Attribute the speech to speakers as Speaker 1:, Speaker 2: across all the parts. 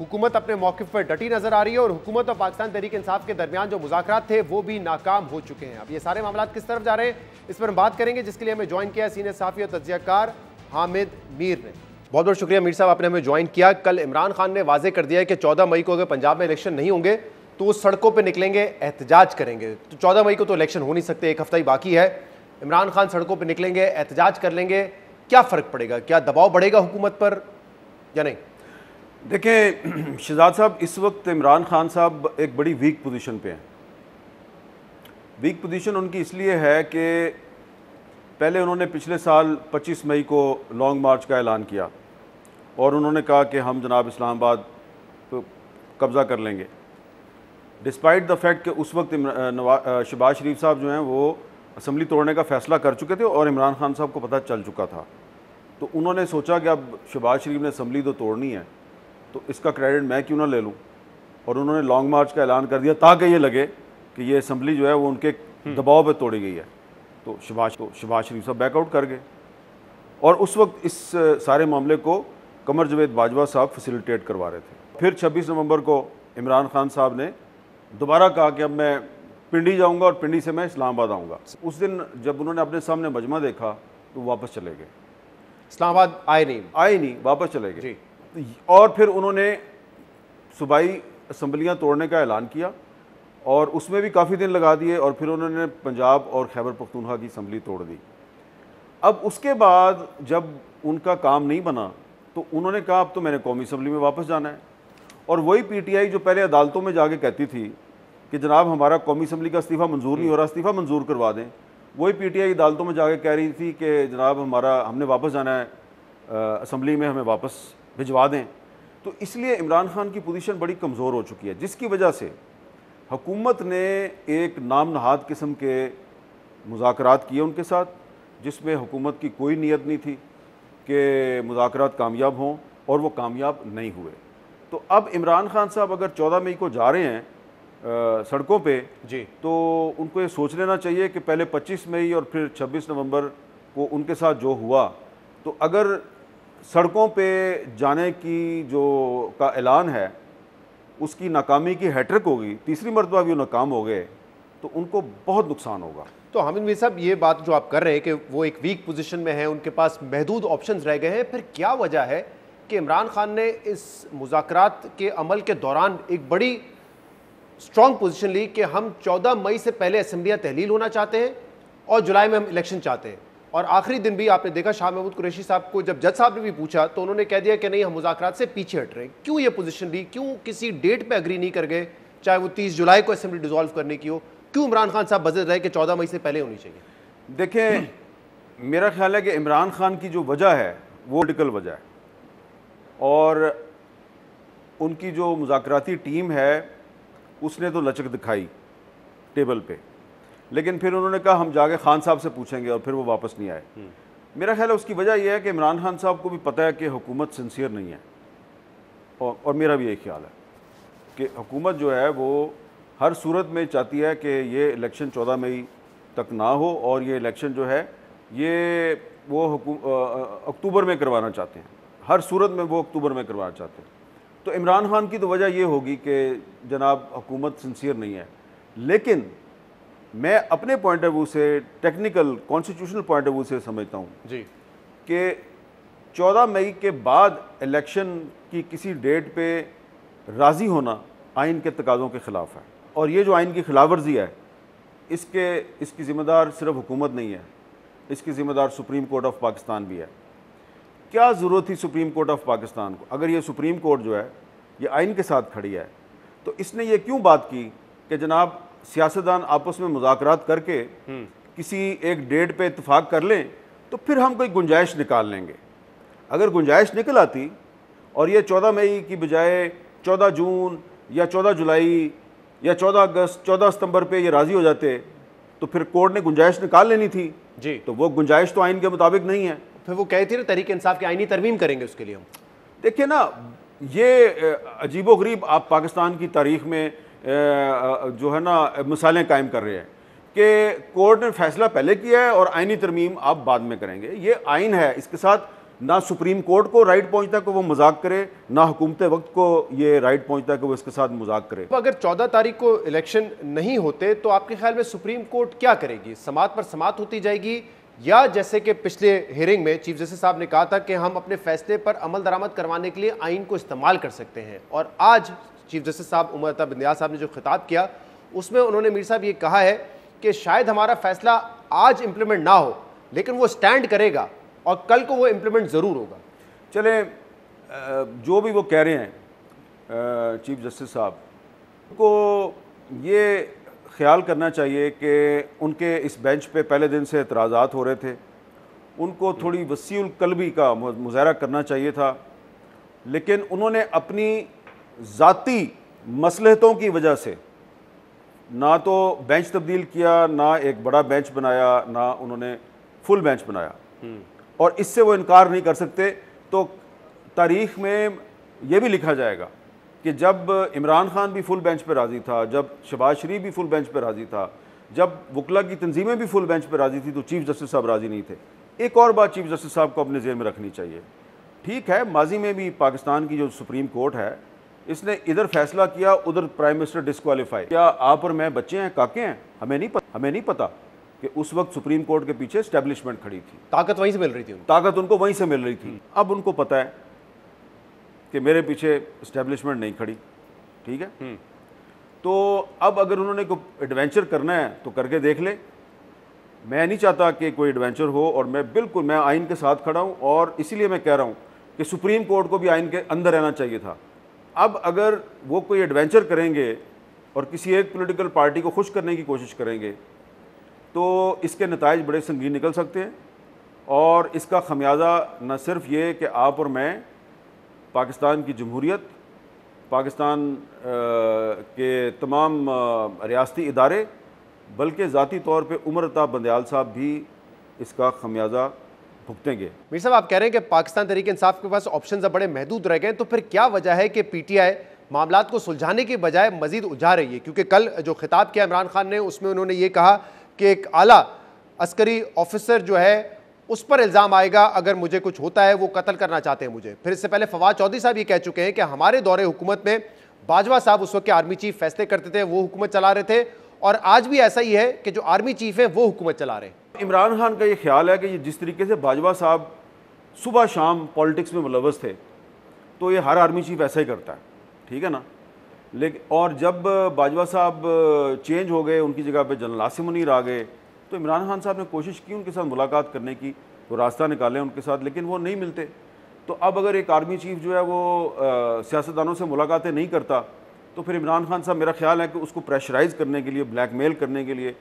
Speaker 1: हुकूमत अपने मौक़िफ़ पर डटी नजर आ रही है और हुकूमत और पाकिस्तान तहरीक इंसाफ के दरमियान जो मुज़ाकरात थे वो भी नाकाम हो चुके हैं। अब ये सारे मामला किस तरफ जा रहे हैं इस पर हम बात करेंगे, जिसके लिए हमें ज्वाइन किया सीनियर सहाफ़ी और तज्ज़ियाकार हामिद मीर ने। बहुत बहुत शुक्रिया मीर साहब, आपने हमें ज्वाइन किया। कल इमरान खान ने वाजे कर दिया है कि 14 मई को अगर पंजाब में इलेक्शन नहीं होंगे तो वो सड़कों पर निकलेंगे, एहतजाज करेंगे। तो 14 मई को तो इलेक्शन हो नहीं सकते, एक हफ्ता ही बाकी है। इमरान खान सड़कों पर निकलेंगे, एहतजाज कर लेंगे, क्या फ़र्क पड़ेगा? क्या दबाव बढ़ेगा हुकूमत पर या नहीं?
Speaker 2: देखें शहजाद साहब, इस वक्त इमरान खान साहब एक बड़ी वीक पोजीशन पे हैं। वीक पोजीशन उनकी इसलिए है कि पहले उन्होंने पिछले साल 25 मई को लॉन्ग मार्च का ऐलान किया और उन्होंने कहा कि हम जनाब इस्लामाबाद तो कब्ज़ा कर लेंगे, डिस्पाइट द फैक्ट कि उस वक्त शहबाज शरीफ साहब जो हैं वो असम्बली तोड़ने का फ़ैसला कर चुके थे और इमरान खान साहब को पता चल चुका था। तो उन्होंने सोचा कि अब शहबाज शरीफ ने असम्बली तो तोड़नी है तो इसका क्रेडिट मैं क्यों ना ले लूँ, और उन्होंने लॉन्ग मार्च का ऐलान कर दिया ताकि ये लगे कि ये असम्बली जो है वो उनके दबाव पे तोड़ी गई है। तो शहबाज शरीफ साहब बैकआउट कर गए और उस वक्त इस सारे मामले को कमर जावेद बाजवा साहब फैसिलिटेट करवा रहे थे। फिर 26 नवंबर को इमरान खान साहब ने दोबारा कहा कि अब मैं पिंडी जाऊँगा और पिंडी से मैं इस्लामाबाद आऊँगा। उस दिन जब उन्होंने अपने सामने मजमा देखा तो वापस चले गए,
Speaker 1: इस्लामाबाद आए नहीं,
Speaker 2: वापस चले गए। और फिर उन्होंने सूबाई असम्बलियाँ तोड़ने का ऐलान किया और उसमें भी काफ़ी दिन लगा दिए और फिर उन्होंने पंजाब और खैबर पख्तूनख्वा की असम्बली तोड़ दी। अब उसके बाद जब उनका काम नहीं बना तो उन्होंने कहा अब तो मैंने कौमी असम्बली में वापस जाना है। और वही PTI जो पहले अदालतों में जाके कहती थी कि जनाब हमारा कौमी असम्बली का इस्तीफ़ा मंजूर नहीं हो रहा, इस्तीफ़ा मंजूर करवा दें, वही PTI अदालतों में जाके कह रही थी कि जनाब हमने वापस जाना है असम्बली में, हमें वापस भिजवा दें। तो इसलिए इमरान खान की पोजीशन बड़ी कमज़ोर हो चुकी है, जिसकी वजह से हुकूमत ने एक नाम नहाद किस्म के मुज़ाकरात किए उनके साथ, जिसमें हुकूमत की कोई नीयत नहीं थी कि मुज़ाकरात कामयाब हों और वो कामयाब नहीं हुए। तो अब इमरान खान साहब अगर 14 मई को जा रहे हैं सड़कों पे
Speaker 1: जी,
Speaker 2: तो उनको ये सोच लेना चाहिए कि पहले 25 मई और फिर 26 नवंबर को उनके साथ जो हुआ, तो अगर सड़कों पे जाने की जो का ऐलान है उसकी नाकामी की हैट्रिक होगी, तीसरी मरतबा भी वो नाकाम हो गए, तो उनको बहुत नुकसान होगा।
Speaker 1: तो हामिद मीर साहब, ये बात जो आप कर रहे हैं कि वो एक वीक पोजीशन में है, उनके पास महदूद ऑप्शंस रह गए हैं, फिर क्या वजह है कि इमरान खान ने इस मुज़ाकरात के अमल के दौरान एक बड़ी स्ट्रॉन्ग पोजीशन ली कि हम 14 मई से पहले असम्बलियाँ तहलील होना चाहते हैं और जुलाई में हम इलेक्शन चाहते हैं। और आखिरी दिन भी आपने देखा शाह महमूद कुरैशी साहब को जब जज साहब ने भी पूछा तो उन्होंने कह दिया कि नहीं, हम मुज़ाकरात से पीछे हट रहे हैं। क्यों ये पोजीशन ली? क्यों किसी डेट पे एग्री नहीं कर गए, चाहे वो 30 जुलाई को असेंबली डिसॉल्व करने की हो? क्यों इमरान खान साहब बजट रहे कि 14 मई से पहले होनी चाहिए?
Speaker 2: देखें, मेरा ख्याल है कि इमरान खान की जो वजह है वो पॉलिटिकल वजह है और उनकी जो मुज़ाकराती टीम है उसने तो लचक दिखाई टेबल पे, लेकिन फिर उन्होंने कहा हम जाके खान साहब से पूछेंगे और फिर वो वापस नहीं आए। मेरा ख्याल है उसकी वजह यह है कि इमरान खान साहब को भी पता है कि हुकूमत सिंसियर नहीं है और मेरा भी यही ख्याल है कि हुकूमत जो है वो हर सूरत में चाहती है कि ये इलेक्शन 14 मई तक ना हो और ये इलेक्शन जो है ये वो अक्टूबर में करवाना चाहते हैं, हर सूरत में वो अक्टूबर में करवाना चाहते हैं। तो इमरान खान की तो वजह ये होगी कि जनाब हुकूमत सिंसियर नहीं है। लेकिन मैं अपने पॉइंट ऑफ व्यू से, technical constitutional point of view से समझता हूँ
Speaker 1: जी
Speaker 2: कि 14 मई के बाद इलेक्शन की किसी डेट पे राज़ी होना आइन के तकाज़ों के ख़िलाफ़ है और ये जो आइन की खिलाफ वर्जी है इसकी ज़िम्मेदार सिर्फ हुकूमत नहीं है, इसकी ज़िम्मेदार सुप्रीम कोर्ट ऑफ पाकिस्तान भी है। क्या ज़रूरत थी सुप्रीम कोर्ट ऑफ पाकिस्तान को? अगर ये सुप्रीम कोर्ट जो है ये आइन के साथ खड़ी है तो इसने ये क्यों बात की कि जनाब सियासतदान आपस में मुज़ाकरात करके किसी एक डेट पे इत्तेफाक कर लें तो फिर हम कोई गुंजाइश निकाल लेंगे। अगर गुंजाइश निकल आती और ये 14 मई की बजाय 14 जून या 14 जुलाई या 14 अगस्त 14 सितंबर पे ये राज़ी हो जाते तो फिर कोर्ट ने गुंजाइश निकाल लेनी थी
Speaker 1: जी।
Speaker 2: तो वो गुंजाइश तो आइन के मुताबिक नहीं है।
Speaker 1: फिर वो कहती ना तहरीक इंसाफ की आईनी तरमीम करेंगे, उसके लिए हम
Speaker 2: देखिए ना, ये अजीबोगरीब आप पाकिस्तान की तारीख में जो है ना मिसालें कायम कर रहे हैं कि कोर्ट ने फैसला पहले किया है और आइनी तरमीम आप बाद में करेंगे। ये आइन है, इसके साथ ना सुप्रीम कोर्ट को राइट पहुंचता है कि वो मजाक करे, ना हुकूमत वक्त को ये राइट पहुंचता है कि वो इसके साथ मजाक करे।
Speaker 1: तो अगर 14 तारीख को इलेक्शन नहीं होते तो आपके ख्याल में सुप्रीम कोर्ट क्या करेगी? समात पर समात होती जाएगी, या जैसे कि पिछले हियरिंग में चीफ जस्टिस साहब ने कहा था कि हम अपने फैसले पर अमल दरामद करवाने के लिए आइन को इस्तेमाल कर सकते हैं, और आज चीफ जस्टिस साहब उमर अता बिंदयाल साहब ने जो खिताब किया उसमें उन्होंने मीर साहब ये कहा है कि शायद हमारा फैसला आज इंप्लीमेंट ना हो लेकिन वो स्टैंड करेगा और कल को वो इंप्लीमेंट ज़रूर होगा।
Speaker 2: चले जो भी वो कह रहे हैं चीफ जस्टिस साहब को ये ख्याल करना चाहिए कि उनके इस बेंच पे पहले दिन से एतराज़ात हो रहे थे, उनको थोड़ी वसीउल कल्बी का मुजाहरा करना चाहिए था, लेकिन उन्होंने अपनी ज़ाती मसलहतों की वजह से ना तो बेंच तब्दील किया, ना एक बड़ा बेंच बनाया, ना उन्होंने फुल बेंच बनाया, और इससे वो इनकार नहीं कर सकते। तो तारीख़ में ये भी लिखा जाएगा कि जब इमरान खान भी फुल बेंच पर राज़ी था, जब शहबाज शरीफ भी फुल बेंच पर राज़ी था, जब वकला की तंजीमें भी फुल बेंच पर राज़ी थी, तो चीफ जस्टिस साहब राज़ी नहीं थे। एक और बात चीफ जस्टिस साहब को अपने ज़हन में रखनी चाहिए, ठीक है माजी में भी पाकिस्तान की जो सुप्रीम कोर्ट है इसने इधर फैसला किया, उधर प्राइम मिनिस्टर डिस्क्वालीफाई। क्या आप और मैं बच्चे हैं, काके हैं? हमें नहीं पता कि उस वक्त सुप्रीम कोर्ट के पीछे एस्टेब्लिशमेंट खड़ी थी,
Speaker 1: ताकत वहीं से मिल रही थी,
Speaker 2: ताकत उनको वहीं से मिल रही थी। अब उनको पता है कि मेरे पीछे एस्टेब्लिशमेंट नहीं खड़ी, ठीक है। तो अब अगर उन्होंने कोई एडवेंचर करना है तो करके देख ले। मैं नहीं चाहता कि कोई एडवेंचर हो, और मैं आइन के साथ खड़ा हूँ, और इसीलिए मैं कह रहा हूँ कि सुप्रीम कोर्ट को भी आइन के अंदर रहना चाहिए था। अब अगर वो कोई एडवेंचर करेंगे और किसी एक पॉलिटिकल पार्टी को खुश करने की कोशिश करेंगे तो इसके नताइज बड़े संगीन निकल सकते हैं, और इसका खमियाजा न सिर्फ ये कि आप और मैं, पाकिस्तान की जमहूरियत, पाकिस्तान के तमाम रियासती इदारे, बल्कि ज़ाती तौर पे उमर अता बिंदयाल साहब भी इसका खमियाजा भुगतेंगे।
Speaker 1: मीर साहब आप कह रहे हैं कि पाकिस्तान तहरीक इंसाफ के पास ऑप्शन अब बड़े महदूद रह गए, तो फिर क्या वजह है कि पीटीआई मामलात को सुलझाने की बजाय मजीद उलझा रही है? क्योंकि कल जो खिताब किया इमरान खान ने उसमें उन्होंने ये कहा कि एक आला अस्करी ऑफिसर जो है उस पर इल्ज़ाम आएगा अगर मुझे कुछ होता है, वो कत्ल करना चाहते हैं मुझे। फिर इससे पहले फवाद चौधरी साहब ये कह चुके हैं कि हमारे दौरे हुकूमत में बाजवा साहब उस वक्त के आर्मी चीफ फैसले करते थे, वो हुकूमत चला रहे थे, और आज भी ऐसा ही है कि जो आर्मी चीफ है वो हुकूमत चला रहे हैं।
Speaker 2: इमरान खान का ये ख्याल है कि ये जिस तरीके से बाजवा साहब सुबह शाम पॉलिटिक्स में मुलव्वस थे, तो ये हर आर्मी चीफ ऐसा ही करता है, ठीक है ना। लेकिन और जब बाजवा साहब चेंज हो गए, उनकी जगह पे जनरल आसिम मुनीर आ गए, तो इमरान खान साहब ने कोशिश की उनके साथ मुलाकात करने की, वो रास्ता निकालें उनके साथ, लेकिन वो नहीं मिलते। तो अब अगर एक आर्मी चीफ जो है वो सियासतदानों से मुलाकातें नहीं करता, तो फिर इमरान खान साहब, मेरा ख्याल है कि उसको प्रेशराइज़ करने के लिए, ब्लैकमेल करने के लिए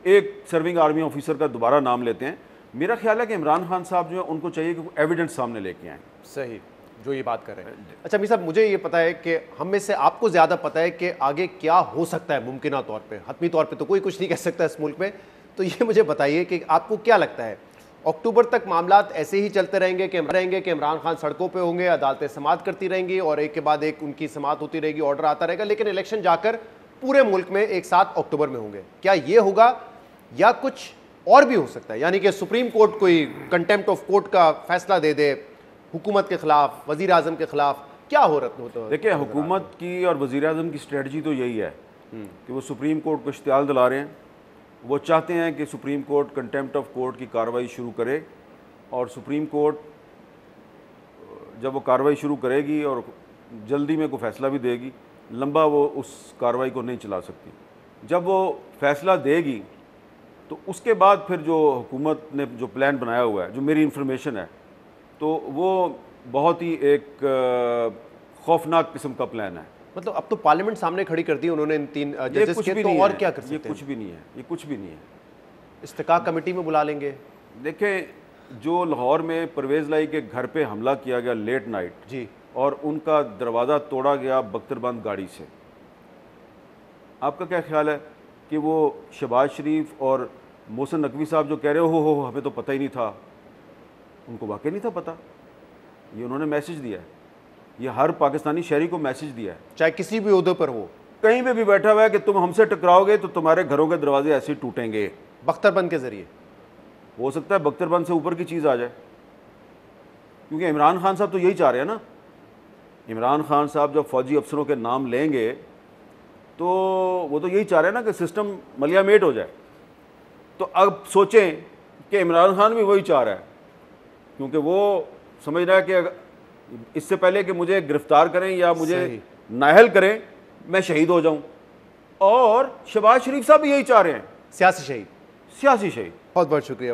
Speaker 2: एक सर्विंग आर्मी ऑफिसर का दोबारा नाम लेते हैं। मेरा ख्याल है कि इमरान खान साहब जो है उनको चाहिए कि एविडेंस सामने लेके आएँ।
Speaker 1: सही जो ये बात कर रहे हैं। अच्छा मीर साहब, मुझे ये पता है कि हम में से आपको ज़्यादा पता है कि आगे क्या हो सकता है मुमकिना तौर पे। हतमी तौर पे तो कोई कुछ नहीं कह सकता इस मुल्क में, तो ये मुझे बताइए कि आपको क्या लगता है, अक्टूबर तक मामलात ऐसे ही चलते रहेंगे कि इमरान खान सड़कों पे होंगे, अदालतें समात करती रहेंगी और एक के बाद एक उनकी समात होती रहेगी, ऑर्डर आता रहेगा, लेकिन इलेक्शन जाकर पूरे मुल्क में एक साथ अक्टूबर में होंगे? क्या ये होगा या कुछ और भी हो सकता है? यानी कि सुप्रीम कोर्ट कोई कंटेम्प्ट ऑफ कोर्ट का फैसला दे दे हुकूमत के खिलाफ, वजीर आजम के खिलाफ, क्या हो रहा है?
Speaker 2: देखिए, हुकूमत की और वजीर आजम की स्ट्रेटजी तो यही है कि वो सुप्रीम कोर्ट को इश्तियाल दिला रहे हैं। वो चाहते हैं कि supreme court contempt of court की कार्रवाई शुरू करे, और सुप्रीम कोर्ट जब वो कार्रवाई शुरू करेगी और जल्दी में कोई फैसला भी देगी, लंबा वो उस कार्रवाई को नहीं चला सकती। जब वो फैसला देगी तो उसके बाद फिर जो हुकूमत ने जो प्लान बनाया हुआ है, जो मेरी इंफॉर्मेशन है, तो वो बहुत ही एक खौफनाक किस्म का प्लान है।
Speaker 1: मतलब अब तो पार्लियामेंट सामने खड़ी कर दी उन्होंने इन 3 जजेस के, तो और क्या कर सकते हैं?
Speaker 2: ये कुछ भी नहीं है, ये कुछ भी नहीं है।
Speaker 1: इस्तिकाक कमेटी में बुला लेंगे।
Speaker 2: देखें, जो लाहौर में परवेज़ लाई के घर पे हमला किया गया लेट नाइट
Speaker 1: जी,
Speaker 2: और उनका दरवाज़ा तोड़ा गया बख्तरबंद गाड़ी से, आपका क्या ख्याल है कि वो शहबाज शरीफ और मोहसिन नकवी साहब जो कह रहे हो हमें तो पता ही नहीं था, उनको वाकई नहीं था पता? ये उन्होंने मैसेज दिया है, ये हर पाकिस्तानी शहरी को मैसेज दिया है,
Speaker 1: चाहे किसी भी ओहदे पर हो,
Speaker 2: कहीं पे भी बैठा हुआ है, कि तुम हमसे टकराओगे तो तुम्हारे घरों के दरवाजे ऐसे ही टूटेंगे
Speaker 1: बख्तरबंद के जरिए।
Speaker 2: हो सकता है बख्तरबंद से ऊपर की चीज़ आ जाए, क्योंकि इमरान खान साहब तो यही चाह रहे हैं ना। इमरान खान साहब जब फौजी अफसरों के नाम लेंगे तो वो तो यही चाह रहे हैं ना कि सिस्टम मलियामेट हो जाए। तो अब सोचें कि इमरान खान भी वही चाह रहा है, क्योंकि वो समझ रहा है कि इससे पहले कि मुझे गिरफ्तार करें या मुझे नाअहल करें, मैं शहीद हो जाऊं। और शहबाज शरीफ साहब भी यही चाह रहे हैं,
Speaker 1: सियासी शहीद।
Speaker 2: सियासी शहीद।
Speaker 1: बहुत बहुत शुक्रिया।